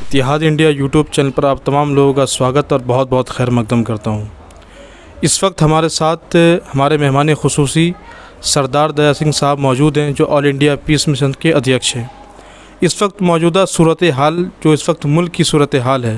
इतिहाद India YouTube channel पर आप तमाम लोगों का स्वागत और बहुत बहुत खैर मकदम करता हूँ। इस वक्त हमारे साथ हमारे मेहमान खुसूसी सरदार दया सिंह साहब मौजूद हैं, जो ऑल इंडिया पीस मिशन के अध्यक्ष हैं। इस वक्त मौजूदा सूरत हाल, जो इस वक्त मुल्क की सूरत हाल है,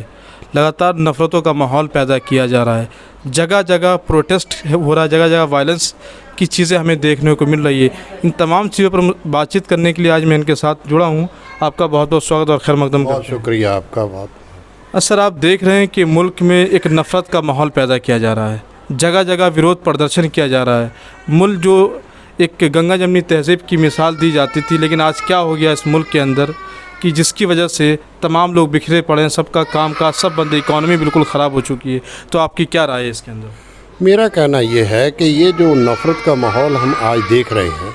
लगातार नफ़रतों का माहौल पैदा किया जा रहा है। जगह जगह प्रोटेस्ट हो रहा है, जगह जगह वायलेंस की चीज़ें हमें देखने को मिल रही है। इन तमाम चीज़ों पर बातचीत करने के लिए आज मैं इनके साथ जुड़ा हूँ। आपका बहुत बहुत स्वागत और खैर मकदम करता हूँ। बहुत शुक्रिया आपका। बहुत सर, आप देख रहे हैं कि मुल्क में एक नफ़रत का माहौल पैदा किया जा रहा है, जगह जगह विरोध प्रदर्शन किया जा रहा है। मुल्क जो एक गंगा जमनी तहज़ीब की मिसाल दी जाती थी, लेकिन आज क्या हो गया इस मुल्क के अंदर कि जिसकी वजह से तमाम लोग बिखरे पड़े हैं, सबका काम काज सब बंद, इकॉनमी बिल्कुल ख़राब हो चुकी है। तो आपकी क्या राय है इसके अंदर? मेरा कहना ये है कि ये जो नफ़रत का माहौल हम आज देख रहे हैं,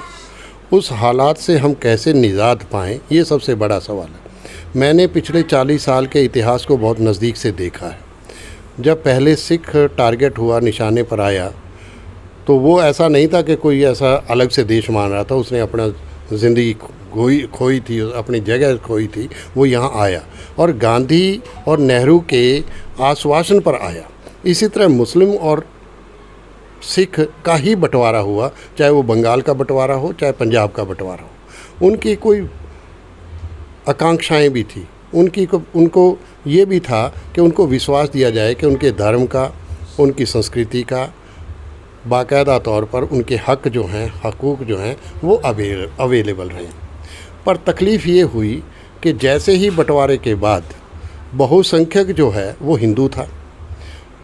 उस हालात से हम कैसे निजात पाएँ, ये सबसे बड़ा सवाल है। मैंने पिछले 40 साल के इतिहास को बहुत नज़दीक से देखा है। जब पहले सिख टारगेट हुआ, निशाने पर आया, तो वो ऐसा नहीं था कि कोई ऐसा अलग से देश मान रहा था। उसने अपना ज़िंदगी खोई थी, अपनी जगह खोई थी, वो यहाँ आया और गांधी और नेहरू के आश्वासन पर आया। इसी तरह मुस्लिम और सिख का ही बंटवारा हुआ, चाहे वो बंगाल का बंटवारा हो, चाहे पंजाब का बंटवारा हो। उनकी कोई आकांक्षाएं भी थी, उनको ये भी था कि उनको विश्वास दिया जाए कि उनके धर्म का, उनकी संस्कृति का बाकायदा तौर पर उनके हक जो हैं, हकूक़ जो हैं, वो अवेलेबल रहें। पर तकलीफ़ ये हुई कि जैसे ही बंटवारे के बाद बहुसंख्यक जो है वो हिंदू था।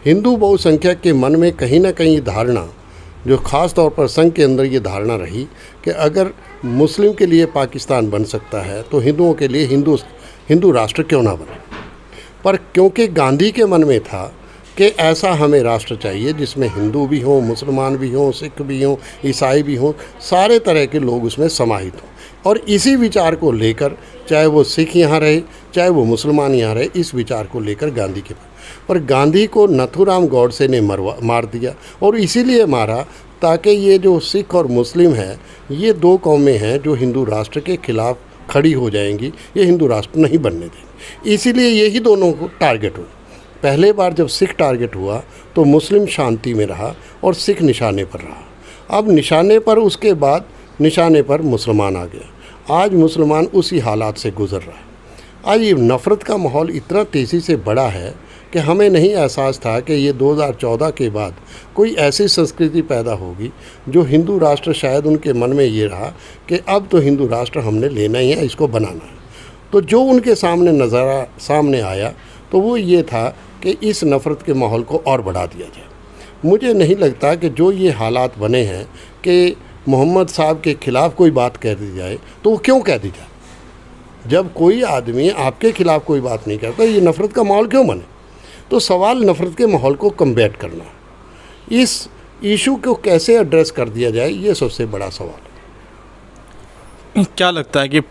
हिंदू बहुसंख्यक के मन में कहीं ना कहीं धारणा, जो ख़ास तौर पर संघ के अंदर ये धारणा रही कि अगर मुस्लिम के लिए पाकिस्तान बन सकता है तो हिंदुओं के लिए हिंदू राष्ट्र क्यों ना बने। पर क्योंकि गांधी के मन में था कि ऐसा हमें राष्ट्र चाहिए जिसमें हिंदू भी हों, मुसलमान भी हों, सिख भी हों, ईसाई भी हों, सारे तरह के लोग उसमें समाहित हों। और इसी विचार को लेकर, चाहे वो सिख यहाँ रहे, चाहे वो मुसलमान यहाँ रहे, इस विचार को लेकर गांधी के पर गांधी को नथुराम गॉडसे ने मार दिया। और इसीलिए मारा ताकि ये जो सिख और मुस्लिम है, ये दो कौमें हैं जो हिंदू राष्ट्र के खिलाफ खड़ी हो जाएंगी, ये हिंदू राष्ट्र नहीं बनने देंगे। इसीलिए यही दोनों को टारगेट हुए। पहले बार जब सिख टारगेट हुआ तो मुस्लिम शांति में रहा और सिख निशाने पर रहा। अब निशाने पर, उसके बाद निशाने पर मुसलमान आ गया। आज मुसलमान उसी हालात से गुज़र रहा है। आज ये नफ़रत का माहौल इतना तेज़ी से बढ़ा है कि हमें नहीं एहसास था कि ये 2014 के बाद कोई ऐसी संस्कृति पैदा होगी जो हिंदू राष्ट्र, शायद उनके मन में ये रहा कि अब तो हिंदू राष्ट्र हमने लेना ही है, इसको बनाना है। तो जो उनके सामने आया तो वो ये था कि इस नफ़रत के माहौल को और बढ़ा दिया जाए। मुझे नहीं लगता कि जो ये हालात बने हैं कि मोहम्मद साहब के ख़िलाफ़ कोई बात कह दी जाए, तो वो क्यों कह दी जाए। जब कोई आदमी आपके ख़िलाफ़ कोई बात नहीं करता, ये नफ़रत का माहौल क्यों बने। तो सवाल नफ़रत के माहौल को कम्बैट करना, इस इशू को कैसे एड्रेस कर दिया जाए, ये सबसे बड़ा सवाल है। क्या लगता है कि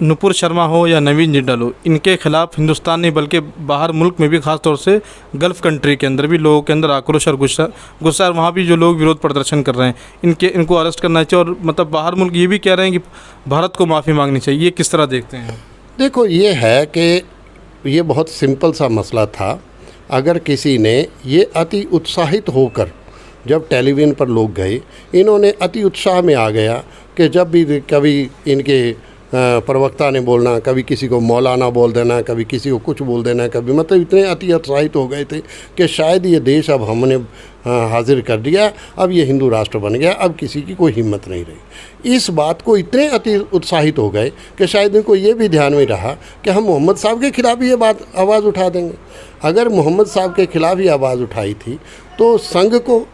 नुपुर शर्मा हो या नवीन जिंदल हो, इनके खिलाफ हिंदुस्तान नहीं बल्कि बाहर मुल्क में भी, ख़ास तौर से गल्फ़ कंट्री के अंदर भी लोगों के अंदर आक्रोश और गुस्सा, वहाँ भी जो लोग विरोध प्रदर्शन कर रहे हैं, इनको अरेस्ट करना चाहिए। और मतलब बाहर मुल्क ये भी कह रहे हैं कि भारत को माफ़ी मांगनी चाहिए। ये किस तरह देखते हैं? देखो, ये है कि ये बहुत सिंपल सा मसला था। अगर किसी ने ये अति उत्साहित होकर, जब टेलीविज़न पर लोग गए, इन्होंने अति उत्साह में आ गया कि जब भी कभी इनके प्रवक्ता ने बोलना, कभी किसी को मौलाना बोल देना, कभी किसी को कुछ बोल देना, कभी, मतलब इतने अति उत्साहित हो गए थे कि शायद ये देश अब हमने हाजिर कर दिया, अब ये हिंदू राष्ट्र बन गया, अब किसी की कोई हिम्मत नहीं रही। इस बात को इतने अति उत्साहित हो गए कि शायद इनको ये भी ध्यान में रहा कि हम मोहम्मद साहब के ख़िलाफ़ ये बात आवाज़ उठा देंगे। अगर मोहम्मद साहब के ख़िलाफ़ ही आवाज़ उठाई थी तो संघ को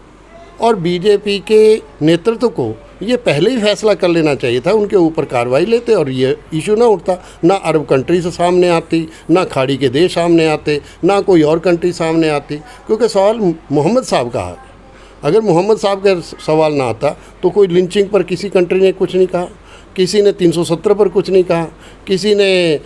और बीजेपी के नेतृत्व को ये पहले ही फैसला कर लेना चाहिए था, उनके ऊपर कार्रवाई लेते और ये इशू ना उठता। ना अरब कंट्री से सामने आती, ना खाड़ी के देश सामने आते, ना कोई और कंट्री सामने आती, क्योंकि सवाल मोहम्मद साहब का है। अगर मोहम्मद साहब का सवाल ना आता तो कोई लिंचिंग पर किसी कंट्री ने कुछ नहीं कहा, किसी ने 370 पर कुछ नहीं कहा, किसी ने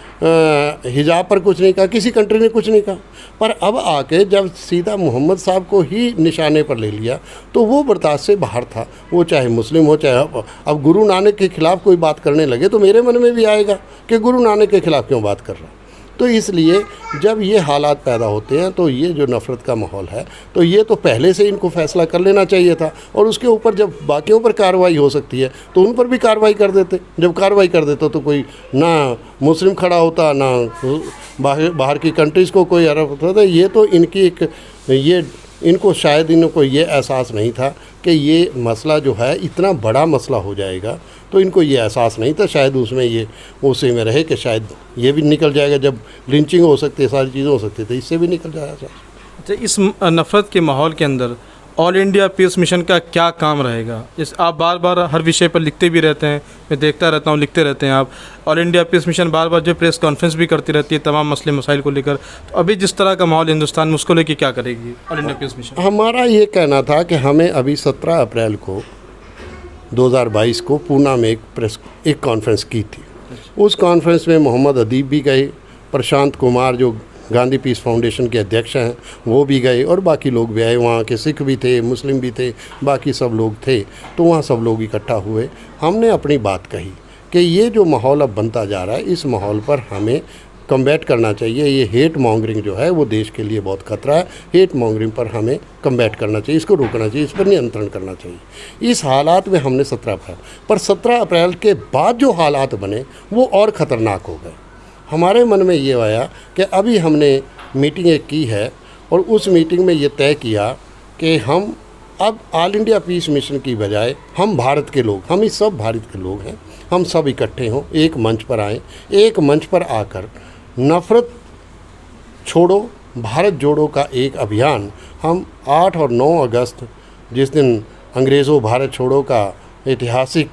हिजाब पर कुछ नहीं कहा, किसी कंट्री ने कुछ नहीं कहा। पर अब आके जब सीधा मोहम्मद साहब को ही निशाने पर ले लिया तो वो बर्दाश्त से बाहर था। वो चाहे मुस्लिम हो, चाहे अब गुरु नानक के ख़िलाफ़ कोई बात करने लगे तो मेरे मन में भी आएगा कि गुरु नानक के ख़िलाफ़ क्यों बात कर रहा है। तो इसलिए जब ये हालात पैदा होते हैं तो ये जो नफ़रत का माहौल है तो ये तो पहले से इनको फैसला कर लेना चाहिए था, और उसके ऊपर जब बाकियों पर कार्रवाई हो सकती है तो उन पर भी कार्रवाई कर देते। जब कार्रवाई कर देते तो कोई ना मुस्लिम खड़ा होता, ना बाहर की कंट्रीज़ को कोई अरब होता था। ये तो इनकी इनको शायद इनको ये एहसास नहीं था कि ये मसला जो है इतना बड़ा मसला हो जाएगा, तो इनको ये एहसास नहीं था। शायद उसमें ये उसी में रहे कि शायद ये भी निकल जाएगा, जब लिंचिंग हो सकती है, सारी चीज़ें हो सकती है, तो इससे भी निकल जाएगा। अच्छा, इस नफ़रत के माहौल के अंदर ऑल इंडिया पीस मिशन का क्या काम रहेगा? जिस आप बार बार हर विषय पर लिखते भी रहते हैं, मैं देखता रहता हूँ, लिखते रहते हैं आप। ऑल इंडिया पीस मिशन बार बार जो प्रेस कॉन्फ्रेंस भी करती रहती है तमाम मसले मसाइल को लेकर, तो अभी जिस तरह का माहौल हिंदुस्तान में, उसको लेकर क्या करेगी ऑल इंडिया पीस मिशन? हमारा ये कहना था कि हमें अभी 17 अप्रैल को 2022 को पूना में एक कॉन्फ्रेंस की थी। उस कॉन्फ्रेंस में मोहम्मद अदीब भी गए, प्रशांत कुमार जो गांधी पीस फाउंडेशन के अध्यक्ष हैं वो भी गए, और बाकी लोग भी आए। वहाँ के सिख भी थे, मुस्लिम भी थे, बाकी सब लोग थे। तो वहाँ सब लोग इकट्ठा हुए। हमने अपनी बात कही कि ये जो माहौल अब बनता जा रहा है, इस माहौल पर हमें कम्बैट करना चाहिए। ये हेट मॉन्गरिंग जो है वो देश के लिए बहुत खतरा है। हेट मॉन्गरिंग पर हमें कम्बैट करना चाहिए, इसको रोकना चाहिए, इस पर नियंत्रण करना चाहिए। इस हालात में हमने 17 अप्रैल पर 17 अप्रैल के बाद जो हालात बने वो और ख़तरनाक हो गए। हमारे मन में ये आया कि अभी हमने मीटिंग एक की है, और उस मीटिंग में ये तय किया कि हम अब ऑल इंडिया पीस मिशन की बजाय हम भारत के लोग, हम इस सब भारत के लोग हैं, हम सब इकट्ठे हों, एक मंच पर आएँ। एक मंच पर आकर नफ़रत छोड़ो भारत जोड़ो का एक अभियान हम 8 और 9 अगस्त, जिस दिन अंग्रेज़ों भारत छोड़ो का ऐतिहासिक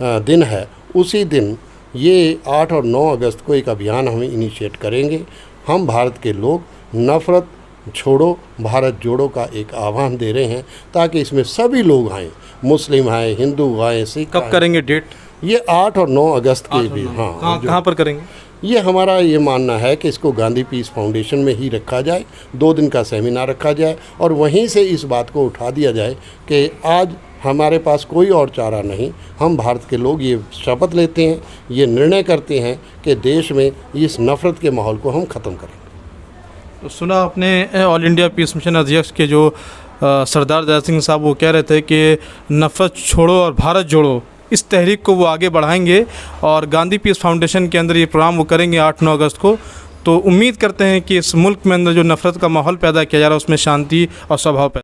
दिन है, उसी दिन ये 8 और 9 अगस्त को एक अभियान हम इनिशिएट करेंगे। हम भारत के लोग नफ़रत छोड़ो भारत जोड़ो का एक आह्वान दे रहे हैं, ताकि इसमें सभी लोग आएँ, मुस्लिम आए, हिंदू आए, सिख। कब करेंगे डेट? ये 8 और 9 अगस्त के भी। हाँ, कहाँ पर करेंगे? ये हमारा ये मानना है कि इसको गांधी पीस फाउंडेशन में ही रखा जाए, 2 दिन का सेमिनार रखा जाए, और वहीं से इस बात को उठा दिया जाए कि आज हमारे पास कोई और चारा नहीं। हम भारत के लोग ये शपथ लेते हैं, ये निर्णय करते हैं कि देश में इस नफ़रत के माहौल को हम ख़त्म करेंगे। तो सुना आपने ऑल इंडिया पीस मिशन अध्यक्ष के जो सरदार दया सिंह साहब, वो कह रहे थे कि नफ़रत छोड़ो और भारत जोड़ो, इस तहरीक को वो आगे बढ़ाएंगे, और गांधी पीस फाउंडेशन के अंदर ये प्रोग्राम वो करेंगे 8-9 अगस्त को। तो उम्मीद करते हैं कि इस मुल्क में अंदर जो नफ़रत का माहौल पैदा किया जा रहा है उसमें शांति और स्वभाव पैदा